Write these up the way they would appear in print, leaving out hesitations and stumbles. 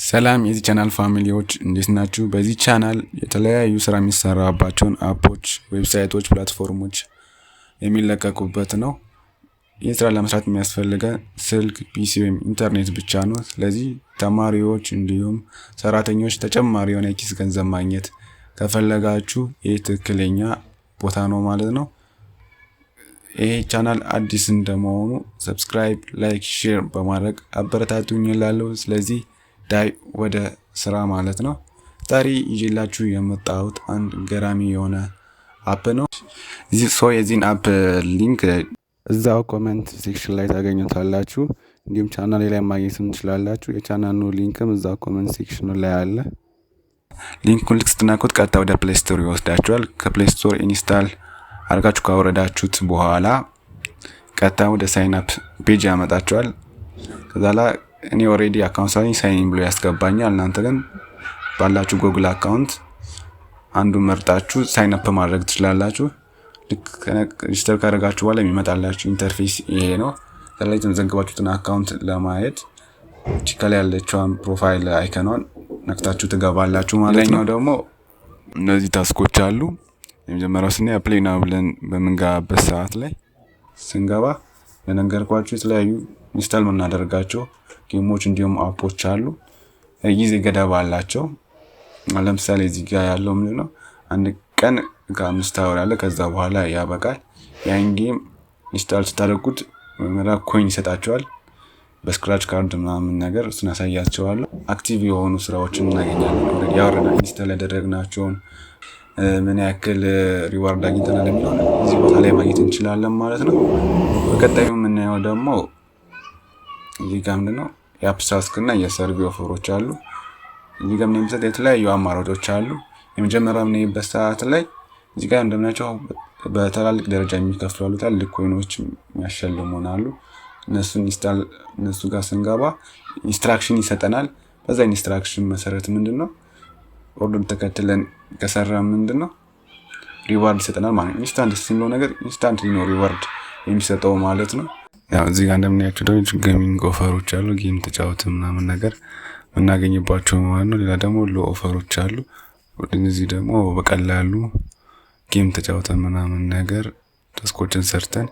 ሰላም የዚህ ቻናል ፋሚሊዎች እንዴት ናችሁ? በዚህ ቻናል የተለያዩ ስራ የሚሰራባቸውን አፖች፣ ዌብሳይቶች፣ ፕላትፎርሞች የሚለቀቁበት ነው። ይህ ስራ ለመስራት የሚያስፈልገን ስልክ፣ ፒሲ ወይም ኢንተርኔት ብቻ ነው። ስለዚህ ተማሪዎች እንዲሁም ሰራተኞች ተጨማሪ የሆነ የኪስ ገንዘብ ማግኘት ከፈለጋችሁ ይህ ትክክለኛ ቦታ ነው ማለት ነው። ይሄ ቻናል አዲስ እንደመሆኑ ሰብስክራይብ፣ ላይክ፣ ሼር በማድረግ አበረታቱኝ እላለሁ። ስለዚህ ዳይ ወደ ስራ ማለት ነው። ዛሬ ይዤላችሁ የመጣሁት አንድ ገራሚ የሆነ አፕ ነው። የዚህን አፕ ሊንክ እዛው ኮሜንት ሴክሽን ላይ ታገኙታላችሁ። እንዲሁም ቻናሌ ላይ ማግኘት ትችላላችሁ። የቻናሉ ሊንክም እዛው ኮሜንት ሴክሽኑ ላይ አለ። ሊንኩን ልክ ስትነኩት ቀጥታ ወደ ፕሌይ ስቶር ይወስዳችኋል። ከፕሌይ ስቶር ኢንስታል አድርጋችሁ ካወረዳችሁት በኋላ ቀጥታ ወደ ሳይን አፕ ፔጅ ያመጣችኋል። ከዛ ላይ እኔ ኦሬዲ አካውንት ሳይን ሳይን ብሎ ያስገባኛል። እናንተ ግን ባላችሁ ጉግል አካውንት አንዱን መርጣችሁ ሳይን አፕ ማድረግ ትችላላችሁ። ልክ ሬጂስተር ካደረጋችሁ በኋላ የሚመጣላችሁ ኢንተርፌስ ይሄ ነው። ከላይ ተመዘግባችሁትን አካውንት ለማየት ከላይ ያለችውን ፕሮፋይል አይከኗን ነክታችሁ ትገባላችሁ ማለት ነው። ደግሞ እነዚህ ታስኮች አሉ። የመጀመሪያው ስናይ አፕላይ ናው ብለን በምንገባበት ሰዓት ላይ ስንገባ ለነገርኳችሁ የተለያዩ ኢንስታል የምናደርጋቸው ጌሞች እንዲሁም አፖች አሉ። ጊዜ ገደብ አላቸው። ለምሳሌ እዚህ ጋር ያለው ምንድነው አንድ ቀን ከ5 አወር ያለ ከዛ በኋላ ያበቃል። ያን ጌም ኢንስታል ስታደርጉት መጀመሪያ ኮይን ይሰጣቸዋል። በስክራች ካርድ ምናምን ነገር እሱን አሳያችኋለሁ። አክቲቭ የሆኑ ስራዎችን እናገኛለን። ኦሬዲ ያወረና ኢንስታል ያደረግናቸውን ምን ያክል ሪዋርድ አግኝተናል የሚለው እዚህ ቦታ ላይ ማግኘት እንችላለን ማለት ነው። በቀጣዩ የምናየው ደግሞ እዚህ ጋር ምንድነው የአፕ ታስክ እና የሰርቪ ኦፈሮች አሉ። እዚህ ጋር ምንም የተለያዩ አማራጮች አሉ። የመጀመሪያው የምናይበት ሰዓት ላይ እዚህ ጋር እንደምናቸው በተላልቅ ደረጃ የሚከፍሉ አሉ። ትልቅ ኮይኖች የሚያሸልሙን አሉ። እነሱ ጋር ስንገባ ኢንስትራክሽን ይሰጠናል። በዛ ኢንስትራክሽን መሰረት ምንድነው ኦርደር ተከትለን ከሰራ ምንድነው ሪዋርድ ይሰጠናል ማለት ነው። ኢንስታንት ሲምለው ነገር ኢንስታንት ነው ሪዋርድ የሚሰጠው ማለት ነው። ያው እዚህ ጋር እንደምናያችሁ ደግሞ ጌሚንግ ኦፈሮች አሉ። ጌም ተጫውተን ምናምን ነገር እናገኝባቸው ማለት ነው። ሌላ ደግሞ ሎ ኦፈሮች አሉ። እነዚህ ደግሞ በቀላሉ ጌም ተጫውተን ምናምን ነገር ታስኮችን ሰርተን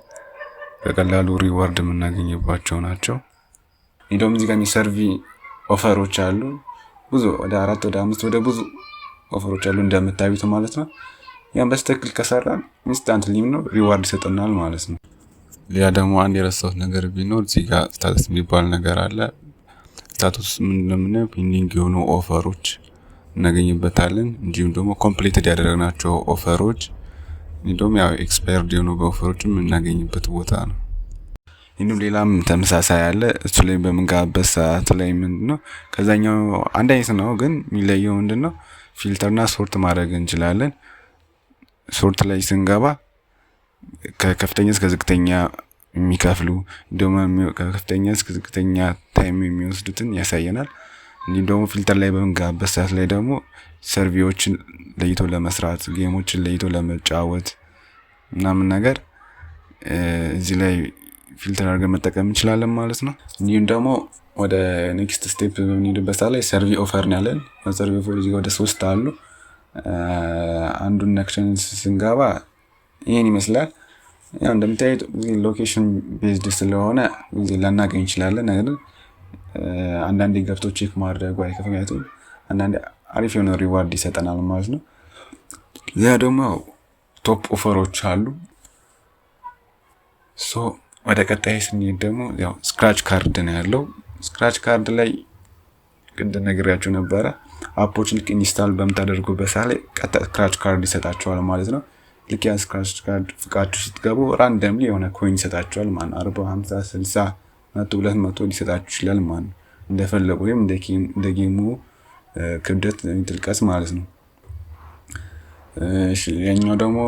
በቀላሉ ሪዋርድ የምናገኝባቸው ናቸው። እንደውም እዚህ ጋር ሰርቪ ኦፈሮች አሉ። ብዙ ወደ 4 ወደ 5 ወደ ብዙ ኦፈሮች አሉ እንደምታዩት ማለት ነው። ያን በስተክል ከሰራን ኢንስታንትሊ ነው ሪዋርድ ይሰጠናል ማለት ነው። ሌላ ደግሞ አንድ የረሳሁት ነገር ቢኖር እዚህ ጋር ስታተስ የሚባል ነገር አለ። ስታተስ ምንድነው ፔንዲንግ የሆኑ ኦፈሮች እናገኝበታለን። እንዲሁም ደግሞ ኮምፕሊትድ ያደረግናቸው ኦፈሮች እንዲሁም ያው ኤክስፓየርድ የሆኑ ኦፈሮችም እናገኝበት ቦታ ነው። እንዲሁም ሌላም ተመሳሳይ አለ። እሱ ላይ በምንገባበት ሰዓት ላይ ምንድነው ከዛኛው አንድ አይነት ነው፣ ግን የሚለየው ምንድነው ፊልተርና ሶርት ማድረግ እንችላለን። ሶርት ላይ ስንገባ ከከፍተኛ እስከ ዝቅተኛ የሚከፍሉ እንደውም ከከፍተኛ እስከ ዝቅተኛ ታይም የሚወስዱትን ያሳየናል። እንዲሁም ደግሞ ፊልተር ላይ በምንገባበት ሰዓት ላይ ደግሞ ሰርቪዎችን ለይቶ ለመስራት ጌሞችን ለይቶ ለመጫወት ምናምን ነገር እዚህ ላይ ፊልተር አድርገን መጠቀም እንችላለን ማለት ነው። እንዲሁም ደግሞ ወደ ኔክስት ስቴፕ በምንሄድበት ሰዓት ላይ ሰርቪ ኦፈር ነው ያለን። ሰርቪ ኦፈር እዚህ ወደ 3 አሉ። አንዱን ነክሽን ስንገባ ይሄን ይመስላል። ያው እንደምታዩት ሎኬሽን ቤዝድ ስለሆነ እዚህ ላናገኝ እንችላለን። ነገር አንዳንዴ ገብቶ ቼክ ማድረግ አይከፍያቱም። አንዳንዴ አሪፍ የሆነ ሪዋርድ ይሰጠናል ማለት ነው። ያ ደግሞ ቶፕ ኦፈሮች አሉ። ወደ ቀጣይ ስንሄድ ደግሞ ያው ስክራች ካርድ ነው ያለው። ስክራች ካርድ ላይ ቅድም ነግሬያችሁ ነበረ። አፖች ልክ ኢንስታል በምታደርጉበት ሰዓት ላይ ቀጥታ ስክራች ካርድ ይሰጣችኋል ማለት ነው። ልክ ያ ስክራች ካርድ ፍቃችሁ ስትገቡ ራንደምሊ የሆነ ኮይን ይሰጣችኋል ማለት ነው። 40፣ 50፣ 60፣ 100፣ 200 ሊሰጣችሁ ይችላል ማለት ነው። እንደፈለጉ ወይም እንደ ጌሙ ክብደት ጥልቀት ማለት ነው። እሺ ያኛው ደግሞ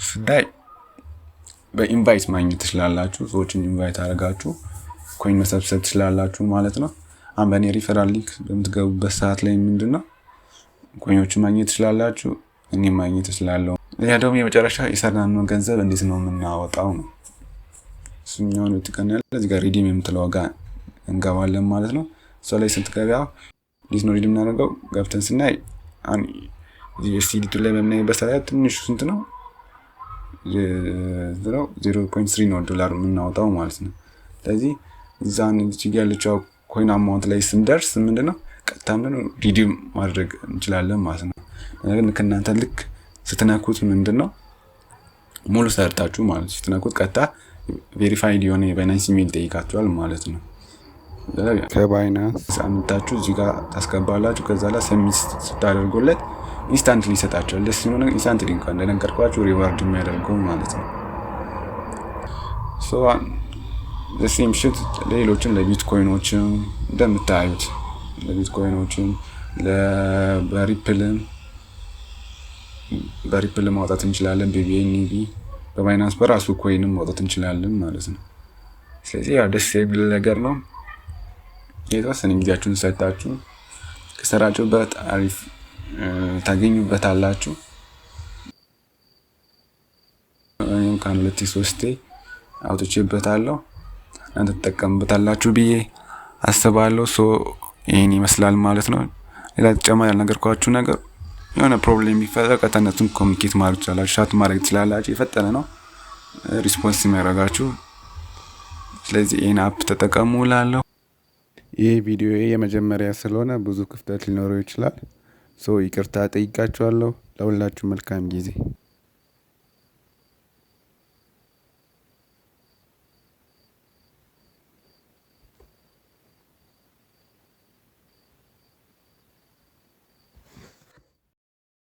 ስዳይ በኢንቫይት ማግኘት ትችላላችሁ። ሰዎችን ኢንቫይት አድርጋችሁ ኮይን መሰብሰብ ትችላላችሁ ማለት ነው። በእኔ ሪፈራል ሊንክ በምትገቡበት ሰዓት ላይ ምንድነው ኮይኖችን ማግኘት ትችላላችሁ። እኔ ማግኘት እችላለሁ። ያ ደግሞ የመጨረሻ የሰራነው ገንዘብ እንዴት ነው የምናወጣው ነው። እሱኛውን ትቀናለ እዚህ ጋር ሪዲም የምትለው ጋር እንገባለን ማለት ነው። እሱ ላይ ስትገባ እንዴት ነው ሪድ የምናደርገው? ገብተን ስናይ USDT ላይ በምናይበት ሰዓት ትንሹ ስንት ነው? 0.3 ነው ዶላር የምናወጣው ማለት ነው። ስለዚህ እዛን እዚህ ያለችው ኮይን አማውንት ላይ ስንደርስ ምንድነው ቀጥታ ሪዲም ማድረግ እንችላለን ማለት ነው። ነገር ግን ከእናንተ ልክ ስትነኩት ምንድነው ሙሉ ሰርታችሁ ማለት ስትነኩት ቀጥታ ቬሪፋይድ የሆነ የባይናንስ ኢሜል ጠይቃችኋል ማለት ነው። ከባይናንስ አምጥታችሁ እዚህ ጋር ታስገባላችሁ። ከዛ ላይ ሰሚት ስታደርጉለት ኢንስታንትሊ ይሰጣችኋል። ደስ የሚሆነው ኢንስታንትሊ እንኳን እንደነገርኳችሁ ሪዋርድ የሚያደርገው ማለት ነው። ሶ ለሴም ሽት ሌሎችም ለቢትኮይኖችም እንደምታዩት ለቢትኮይኖችም በሪፕል ማውጣት እንችላለን። BNB በባይናንስ በራሱ ኮይንም ማውጣት እንችላለን ማለት ነው። ስለዚህ ያው ደስ የሚል ነገር ነው። የተወሰነ ጊዜያችሁን ሰጣችሁ ከሰራችሁበት አሪፍ ታገኙበታላችሁ። እኔም ከሁለት ሶስቴ አውጥቼበታለሁ እናንተ ተጠቀሙበታላችሁ ብዬ አስባለሁ። ሶ ይሄን ይመስላል ማለት ነው። ሌላ ተጨማሪ ያልነገርኳችሁ ነገር የሆነ ፕሮብሌም ቢፈጠር ቀጥታነቱን ኮሙኒኬት ማድረግ ትችላላችሁ፣ ሻት ማድረግ ትችላላችሁ። የፈጠነ ነው ሪስፖንስ የሚያደርጋችሁ። ስለዚህ ይሄን አፕ ተጠቀሙ እላለሁ። ይህ ቪዲዮ የመጀመሪያ ስለሆነ ብዙ ክፍተት ሊኖረው ይችላል። ይቅርታ ጠይቃችኋለሁ። ለሁላችሁ መልካም ጊዜ